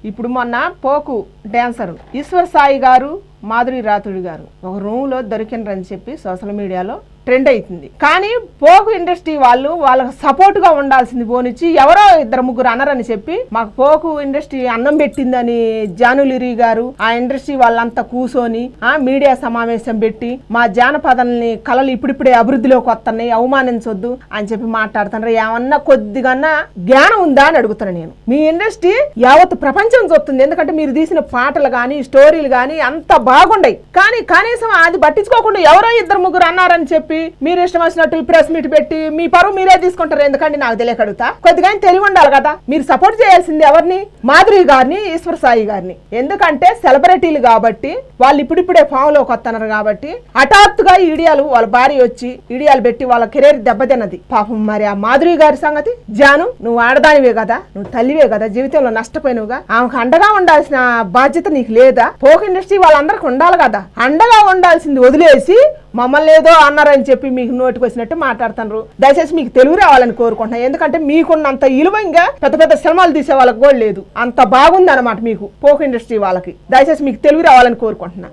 ఇప్పుడు మొన్న పోకు డాన్సర్ ఈశ్వర్ సాయి గారు మాధురి రాథోడ్ గారు ఒక రూమ్లో దొరికినరని చెప్పి సోషల్ మీడియాలో ట్రెండ్ అవుతుంది. కానీ పోకు ఇండస్ట్రీ వాళ్ళకి సపోర్ట్ గా ఉండాల్సింది పోనిచ్చి ఎవరో ఇద్దరు ముగ్గురు అన్నారని చెప్పి మాకు పోకు ఇండస్ట్రీ అన్నం పెట్టిందని జానులిరి గారు ఆ ఇండస్ట్రీ వాళ్ళంతా కూర్చొని మీడియా సమావేశం పెట్టి మా జానపదాలని కళలు ఇప్పుడిప్పుడే అభివృద్ధిలోకి వస్తున్నాయి, అవమానించొద్దు అని చెప్పి మాట్లాడుతున్నారు. ఏమన్నా కొద్దిగా జ్ఞానం ఉందా అని అడుగుతాను నేను. మీ ఇండస్ట్రీ యావత్ ప్రపంచం చూస్తుంది, ఎందుకంటే మీరు తీసిన పాటలు కానీ స్టోరీలు కానీ అంత బాగుండయి. కానీ కనీసం అది పట్టించుకోకుండా ఎవరో ఇద్దరు ముగ్గురు అన్నారని చెప్పి మీరు ఇష్టం వచ్చినట్టు ప్రెస్ మీట్ పెట్టి మీ పరువు మీరే తీసుకుంటారు. ఎందుకంటే నాకు తెలియక అడుగుతా, కొద్దిగా తెలివి ఉండాలి కదా. మీరు సపోర్ట్ చేయాల్సింది ఎవరిని? మాధురి గారిని, ఈశ్వర్ సాయి గారిని. ఎందుకంటే సెలబ్రిటీలు కాబట్టి వాళ్ళు ఇప్పుడిప్పుడే ఫామ్ లోకి వస్తున్నారు కాబట్టి హఠాత్తుగా ఈడియాలు వాళ్ళ భార్య వచ్చి ఈడియాలు పెట్టి వాళ్ళ కెరీర్ దెబ్బతిన్నది. పాపం మరి ఆ మాధురి గారి సంగతి. జాను, నువ్వు ఆడదానివే కదా, నువ్వు తల్లివే కదా, జీవితంలో నష్టపోయినవుగా, ఆమెకు అండగా ఉండాల్సిన బాధ్యత నీకు లేదా? పోక్ ఇండస్ట్రీ వాళ్ళందరికి ఉండాలి కదా. అండగా ఉండాల్సింది వదిలేసి మమ్మల్ని ఏదో అన్నారని చెప్పి మీకు నోటికి వచ్చినట్టు మాట్లాడుతున్నారు. దయచేసి మీకు తెలుగు రావాలని కోరుకుంటున్నాను. ఎందుకంటే మీకున్నంత ఇలువంగా పెద్ద పెద్ద సినిమాలు తీసే వాళ్ళకి కూడా లేదు. అంత బాగుంది అనమాట మీకు పోక్ ఇండస్ట్రీ వాళ్ళకి. దయచేసి మీకు తెలుగు రావాలని కోరుకుంటున్నా.